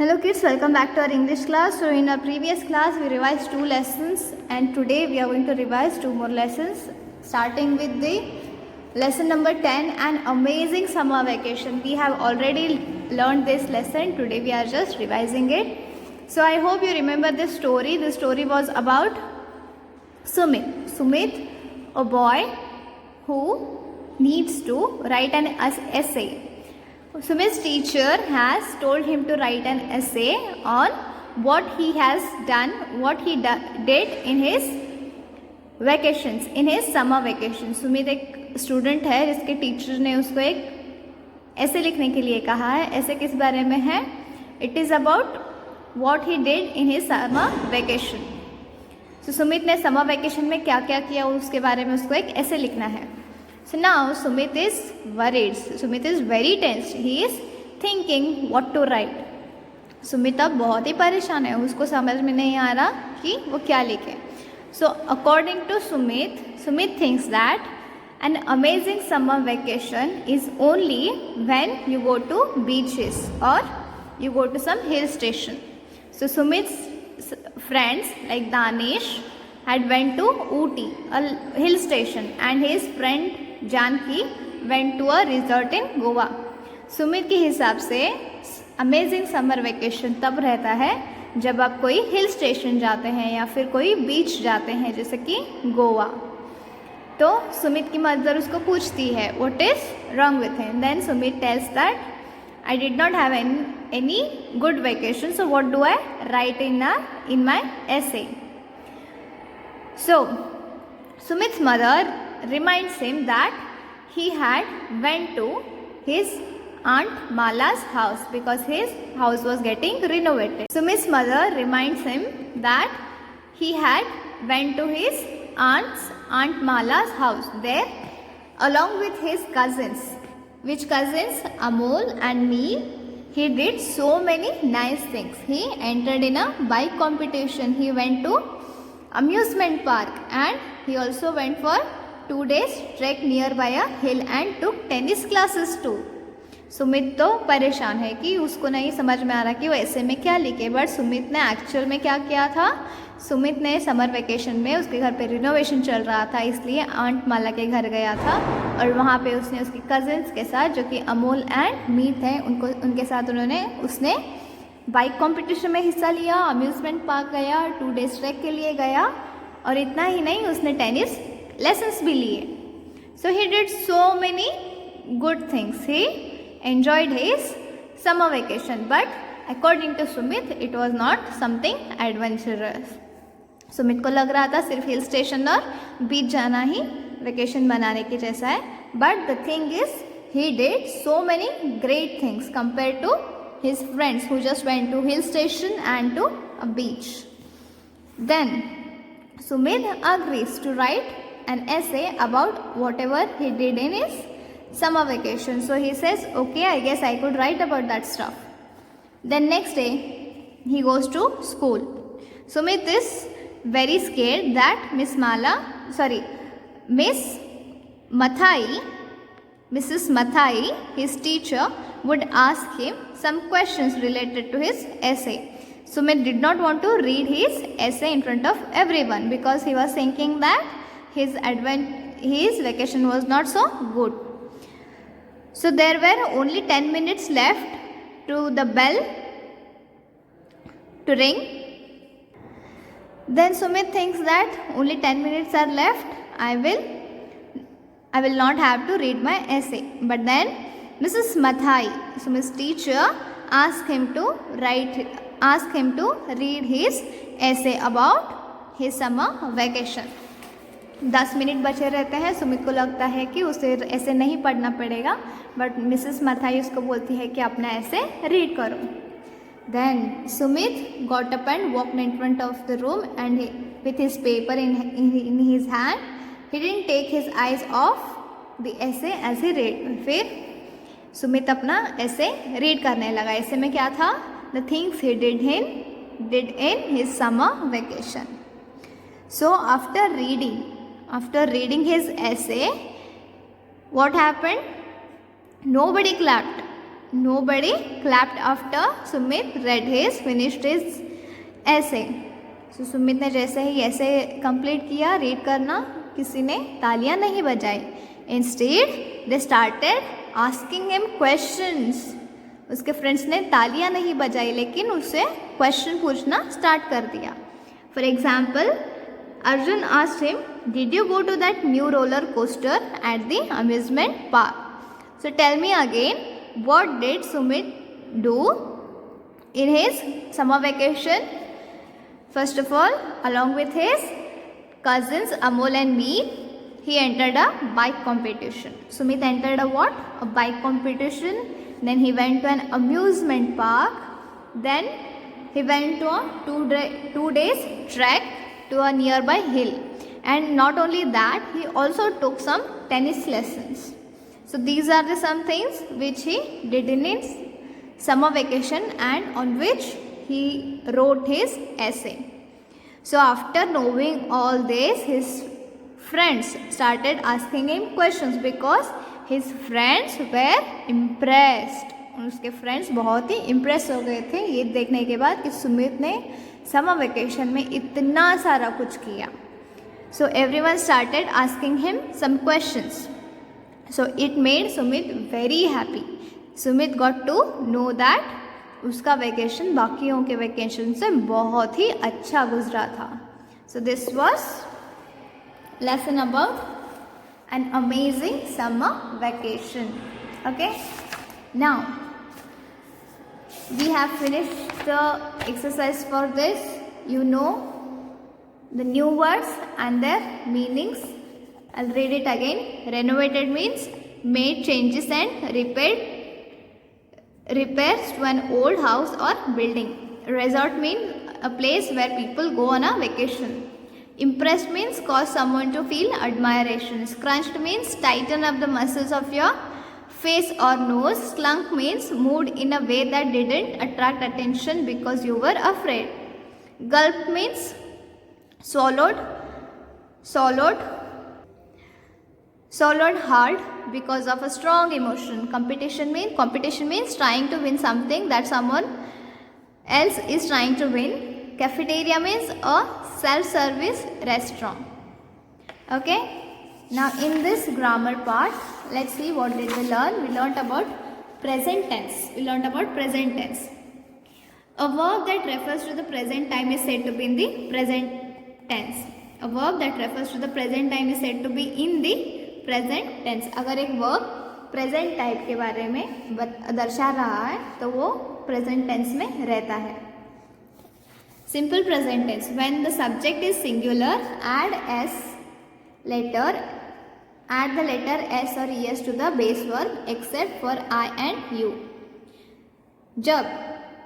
Hello kids, welcome back to our English class. So in our previous class we revised 2 lessons and today we are going to revise 2 more lessons, starting with the lesson number 10, an amazing summer vacation. We have already learned this lesson. Today we are just revising it. So I hope you remember this story. The story was about Sumit. Sumit, a boy who needs to write an essay. Sumit's teacher has told him to write an essay on what he has done, what he did in his vacations, in his summer vacation. Sumit एक student है जिसके teacher ने उसको एक ऐसे लिखने के लिए कहा है. ऐसे किस बारे में है? It is about what he did in his summer vacation. So Sumit ने समर वेकेशन में क्या क्या किया उसके बारे में उसको एक ऐसे लिखना है. So now Sumit is worried. Sumit is very tense. He is thinking what to write. Sumit अब बहुत ही परेशान है, उसको समझ में नहीं आ रहा कि वो क्या लिखे. So according to Sumit, Sumit thinks that an amazing summer vacation is only when you go to beaches or you go to some hill station. So Sumit's friends like Danish had went to Ooty, a hill station, and his friend Janaki went to a resort in Goa. Sumit के हिसाब से amazing summer vacation तब रहता है जब आप कोई hill station जाते हैं या फिर कोई बीच जाते हैं जैसे कि गोवा. तो सुमित की मदर उसको पूछती है what is wrong with him. Then Sumit tells that I did not have any good vacation, so what do I write in my essay. So Sumit's mother reminds him that he had went to his aunt Mala's house because his house was getting renovated. Sumit's mother reminds him that he had went to his aunt Mala's house there along with his cousins. Which cousins? Amol and me. He did so many nice things. He entered in a bike competition. He went to amusement park and he also went for 2 days trek nearby a hill and took tennis classes too. Sumit तो परेशान है कि उसको नहीं समझ में आ रहा कि वो ऐसे में क्या लिखे. बट सुमित ने एक्चुअल में क्या किया था? सुमित ने समर वेकेशन में उसके घर पे रिनोवेशन चल रहा था, इसलिए आंट माला के घर गया था और वहाँ पे उसने उसके कजिन्स के साथ जो कि अमोल एंड मीत हैं उनके साथ उसने बाइक कंपटीशन में हिस्सा लिया, अम्यूज़मेंट पार्क गया, 2 डेज ट्रैक के लिए गया और इतना ही नहीं उसने टेनिस लेसन्स भी लिए. So he did so many good things. He enjoyed his summer vacation but according to Sumit it was not something adventurous. Sumit को लग रहा था सिर्फ हिल स्टेशन और बीच जाना ही वेकेशन बनाने की जैसा है. But the thing is he did so many great things compare to his friends who just went to hill station and to a beach. Then Sumit agrees to write an essay about whatever he did in his summer vacation. So he says, okay, I guess I could write about that stuff. Then next day he goes to school. Sumit is very scared that Mrs. Mathai, his teacher, would ask him some questions related to his essay. Sumit did not want to read his essay in front of everyone because he was thinking that his vacation was not so good. So there were only 10 minutes left to the bell to ring. Then Sumit thinks that only 10 minutes are left. I will not have to read my essay. But then Mrs. Mathai, Sumit's teacher, asked him to read his essay about his summer vacation. 10 minute बचे रहते हैं. सुमित को लगता है कि उसे ऐसे नहीं पढ़ना पड़ेगा बट मिसेस मथाई उसको बोलती है कि अपना ऐसे रीड करो. Then Sumit got up and walked in front of the room and with his paper in his hand. He didn't take his eyes off the essay as he read. फिर सुमित अपना ऐसे रीड करने लगा. ऐसे में क्या था? The things he did in his summer vacation. So after reading his essay, what happened? Nobody clapped. Nobody clapped after Sumit read his finished his essay. So Sumit ने जैसे ही ऐसे कंप्लीट किया रीड करना, किसी ने तालियां नहीं बजाई. Instead they started asking him questions. उसके फ्रेंड्स ने तालियां नहीं बजाई लेकिन उससे क्वेश्चन पूछना स्टार्ट कर दिया. For example, Arjun asked him, did you go to that new roller coaster at the amusement park? So tell me again, what did Sumit do in his summer vacation? First of all, along with his cousins Amol and Meet, he entered a bike competition. Sumit entered a what? A bike competition. Then he went to an amusement park. Then he went to a 2 days trek to a nearby hill. And not only that, he also took some tennis lessons. So these are the some things which he did in his summer vacation and on which he wrote his essay. So after knowing all this, his friends started asking him questions because his friends were impressed. उसके friends बहुत ही impress हो गए थे ये देखने के बाद कि सुमित ने समर वेकेशन में इतना सारा कुछ किया. So everyone started asking him some questions. So it made Sumit very happy. Sumit got to know that उसका वेकेशन बाकियों के वेकेशन से बहुत ही अच्छा गुजरा था. So this was lesson about an amazing summer vacation. Okay. Now we have finished the exercise for this. You know the new words and their meanings. I'll read it again. Renovated means made changes and repairs to an old house or building. Resort means a place where people go on a vacation. Impressed means cause someone to feel admiration. Scrunched means tighten up the muscles of your face or nose. Slunk means moved in a way that didn't attract attention because you were afraid. Gulp means swallowed hard because of a strong emotion. Competition means trying to win something that someone else is trying to win. Cafeteria means a self-service restaurant. Okay. Now in this grammar part, let's see what did we learn. We learnt about present tense. A verb that refers to the present time is said to be in the present tense. A verb that refers to the present time is said to be in the present tense. अगर एक verb present type के बारे में दर्शा रहा है तो वो present tense में रहता है. Simple present tense. When the subject is singular, add the letter s or es to the base verb except for I and you. जब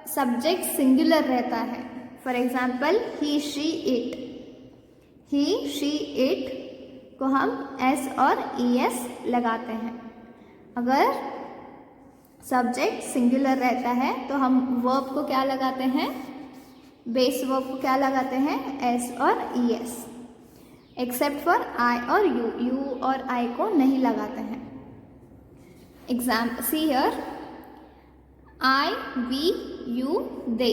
subject singular रहता है, for example he, she, it को हम s और es लगाते हैं. अगर subject singular रहता है तो हम verb को क्या लगाते हैं, बेस वर्ब को क्या लगाते हैं, s और es. एक्सेप्ट फॉर आई और यू और आई को नहीं लगाते हैं. See here, I, we, you, they.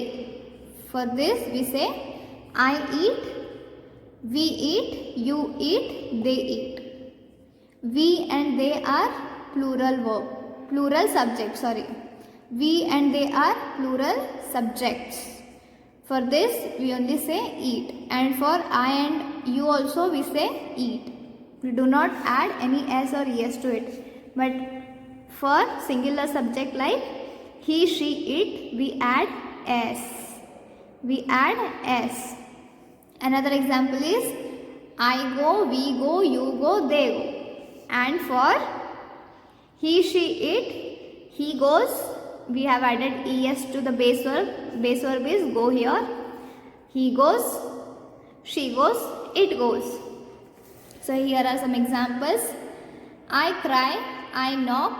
For this we say I eat, we eat, you eat, they eat. We and they are plural subjects. We and they are plural subjects. For this we only say eat, and for I and you also we say eat. We do not add any s or es to it. But for singular subject like he, she, it, we add s. Another example is I go, we go, you go, they go. And for he, she, it, he goes, we have added es to the base verb. Base verb is go here. He goes, she goes, it goes. So here are some examples. I cry, I knock,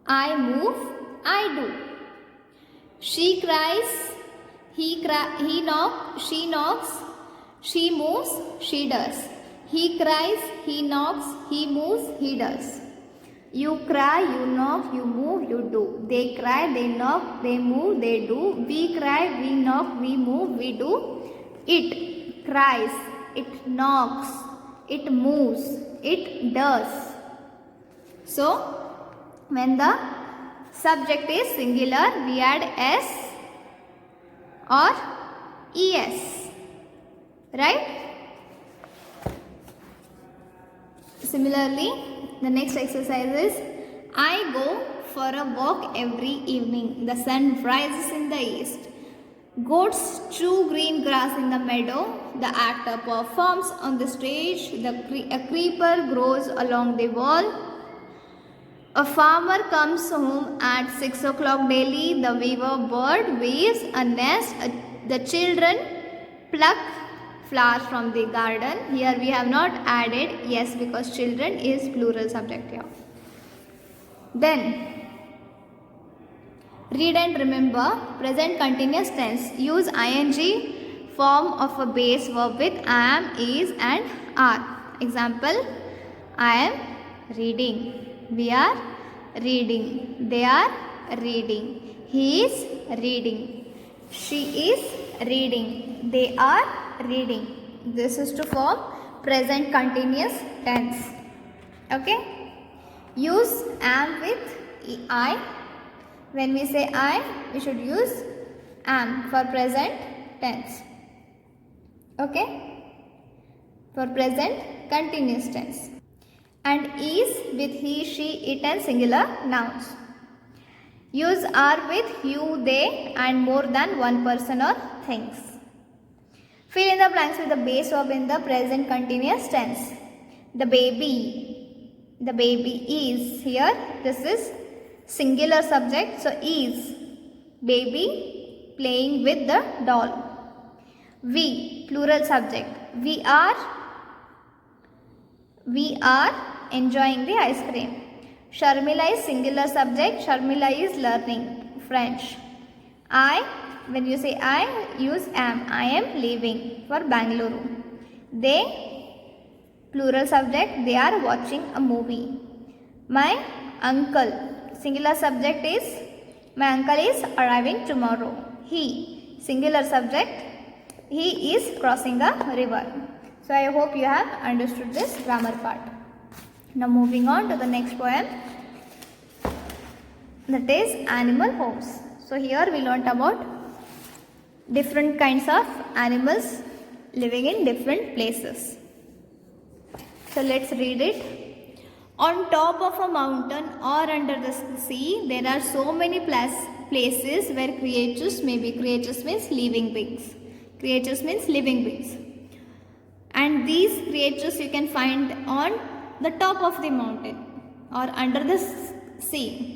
I move, I do. She cries, he knocks, she knocks, she moves, she does. He cries, he knocks, he moves, he does. You cry, you knock, you move, you do. They cry, they knock, they move, they do. We cry, we knock, we move, we do. It cries, it knocks, it moves, it does. So, when the subject is singular, we add s or es, right? Similarly, the next exercise is I go for a walk every evening. The sun rises in the east. Goats chew green grass in the meadow. The actor performs on the stage. A creeper grows along the wall. A farmer comes home at 6 o'clock daily. The weaver bird weaves a nest. The children pluck flowers from the garden. Here we have not added yes because children is plural subject here. Then read and remember present continuous tense. Use ing form of a base verb with am, is and are. Example, I am reading. We are reading. They are reading. He is reading. She is reading. They are reading. This is to form present continuous tense. Okay. Use am with I. When we say I, we should use am for present tense. Okay. For present continuous tense. And is with he, she, it and singular nouns. Use are with you, they and more than one person or things. Fill in the blanks with the base verb in the present continuous tense. The baby is here. This is singular subject. So is baby playing with the doll. We plural subject. We are enjoying the ice cream. Sharmila is singular subject. Sharmila is learning French. When you say I, use am. I am leaving for Bangalore. They, plural subject, they are watching a movie. My uncle, singular subject is, my uncle is arriving tomorrow. He, singular subject, he is crossing a river. So I hope you have understood this grammar part. Now moving on to the next poem, that is Animal Homes. So here we learnt about different kinds of animals living in different places. So let's read it. On top of a mountain or under the sea, there are so many places where creatures may be. Creatures means living beings. Creatures means living beings. And these creatures you can find on the top of the mountain or under the sea.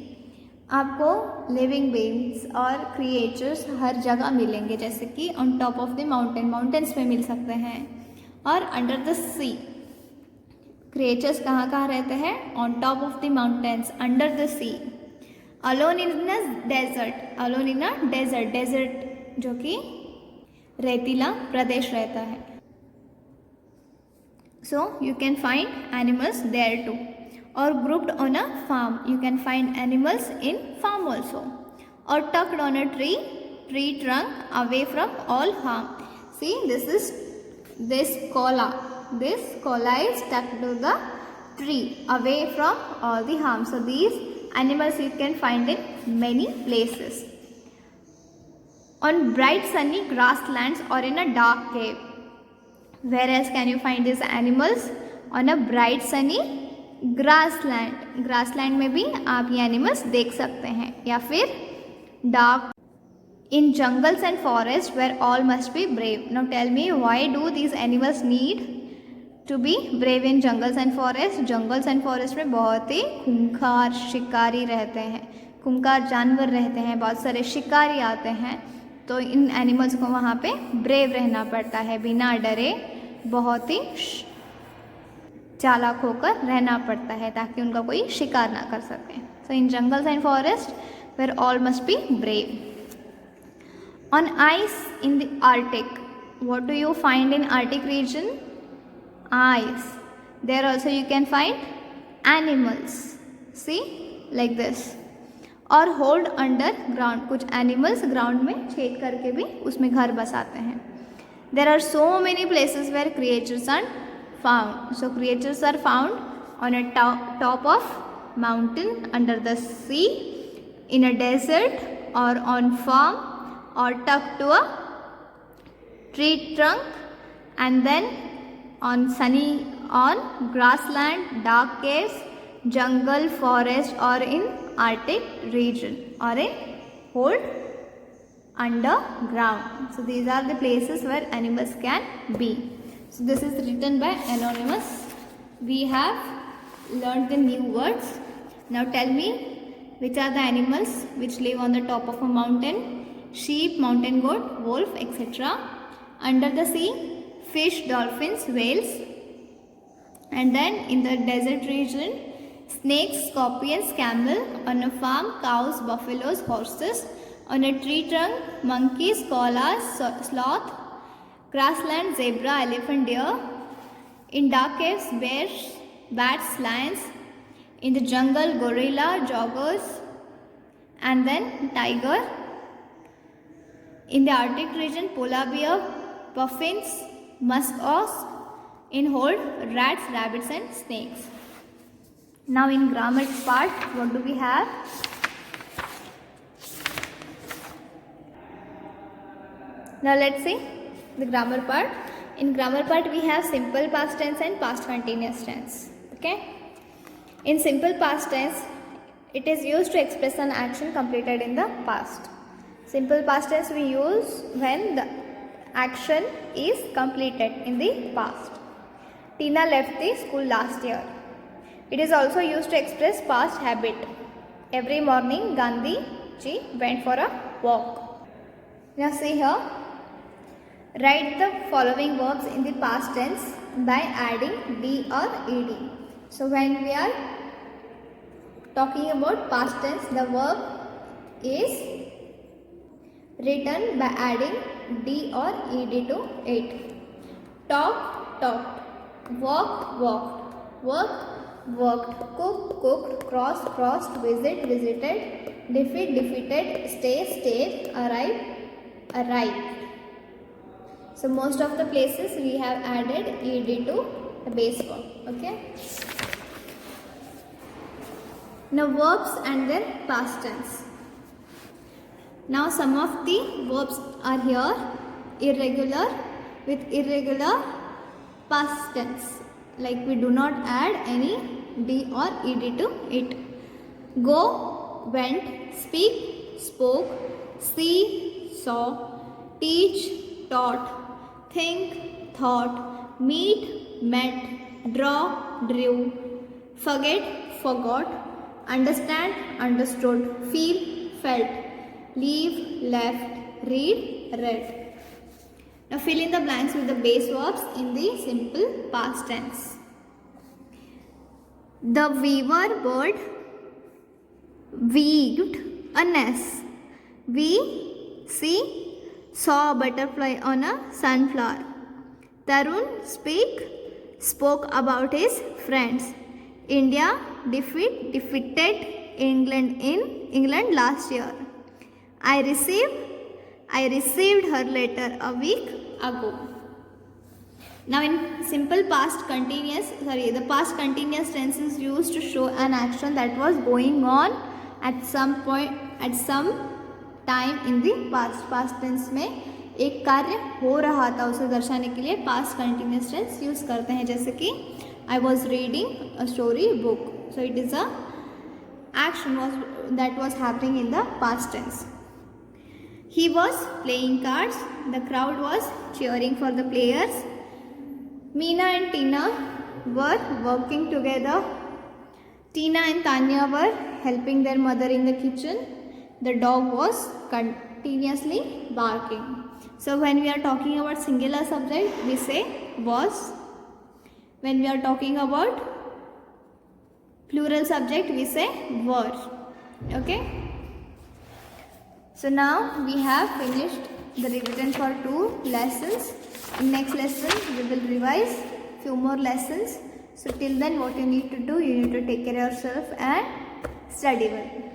आपको living beings और creatures हर जगह मिलेंगे, जैसे कि on top of the mountain, mountains में मिल सकते हैं, और अंडर द सी क्रिएचर्स कहाँ कहाँ रहते हैं? On top of the mountains, under the sea. Alone in a desert, alone in a desert, desert जो कि रेतीला प्रदेश रहता है. So you can find animals there too. Or grouped on a farm, you can find animals in farm also. Or tucked on a tree trunk away from all harm. See, this koala. This koala is stuck to the tree away from all the harm. So these animals you can find in many places. On bright sunny grasslands or in a dark cave. Where else can you find these animals? On a bright sunny grassland, grassland में भी आप ये animals देख सकते हैं. या फिर dark in jungles and forest where all must be brave. Now tell me why do these animals need to be brave in jungles and forest? Jungles and forest में बहुत ही खूंखार शिकारी रहते हैं, खूंखार जानवर रहते हैं, बहुत सारे शिकारी आते हैं. तो इन एनिमल्स को वहाँ पे ब्रेव रहना पड़ता है, बिना डरे बहुत ही चालाक होकर रहना पड़ता है ताकि उनका कोई शिकार ना कर सके. So in jungles and forest where all must be brave. On ice in the Arctic, what do you find in Arctic region? Ice. There also you can find animals. See, like this. और hold underground, कुछ animals ground में छेद करके भी उसमें घर बसाते हैं. There are so many places where creatures are found. So creatures are found on a top of mountain, under the sea, in a desert, or on farm, or tucked to a tree trunk, and then on grassland, dark caves, jungle, forest, or in Arctic region, or in hold underground. So these are the places where animals can be. So this is written by Anonymous. We have learned the new words. Now tell me, which are the animals which live on the top of a mountain? Sheep, mountain goat, wolf, etc. Under the sea, fish, dolphins, whales. And then in the desert region, snakes, scorpions, camel. On a farm, cows, buffaloes, horses. On a tree trunk, monkeys, koalas, sloth. Grassland, zebra, elephant, deer. In dark caves, bears, bats, lions. In the jungle, gorilla, joggers, and then tiger. In the Arctic region, polar bear, puffins, musk ox. In hold, rats, rabbits, and snakes. Now in grammar part, what do we have? Now let's see the grammar part. In grammar part, we have simple past tense and past continuous tense. Okay. In simple past tense, it is used to express an action completed in the past. Simple past tense we use when the action is completed in the past. Tina left the school last year. It is also used to express past habit. Every morning, Gandhi ji went for a walk. Now see here. Write the following verbs in the past tense by adding d or ed. So when we are talking about past tense, the verb is written by adding d or ed to it. Talk, talked. Walk, walked. Work, worked. Cook, cooked. Cross, crossed. Visit, visited. Defeat, defeated. Stay, stayed. Arrive, arrived. So most of the places we have added ed to the base verb. Okay. Now verbs and their past tense. Now some of the verbs are here irregular with irregular past tense. Like we do not add any d or ed to it. Go, went, speak, spoke, see, saw, teach, taught, think, thought, meet, met, draw, drew, forget, forgot, understand, understood, feel, felt, leave, left, read, read. Now fill in the blanks with the base verbs in the simple past tense. The weaver bird weaved a nest. We saw a butterfly on a sunflower. Tarun spoke about his friends. India defeated England last year. I received her letter a week ago. Now in simple past continuous, the past continuous tense is used to show an action that was going on at some point, at some time in the past. Past tense में एक कार्य हो रहा था उसे दर्शाने के लिए past continuous tense यूज करते हैं. जैसे कि I was reading a story book. So it is a action that was happening in the past tense. He was playing cards. The crowd was cheering for the players. Meena and Tina were working together. Tina and Tanya were helping their mother in the kitchen. The dog was continuously barking. So when we are talking about singular subject, we say was. When we are talking about plural subject, we say were. Okay. So now we have finished the revision for 2 lessons. In next lesson, we will revise few more lessons. So till then, what you need to do, you need to take care of yourself and study well.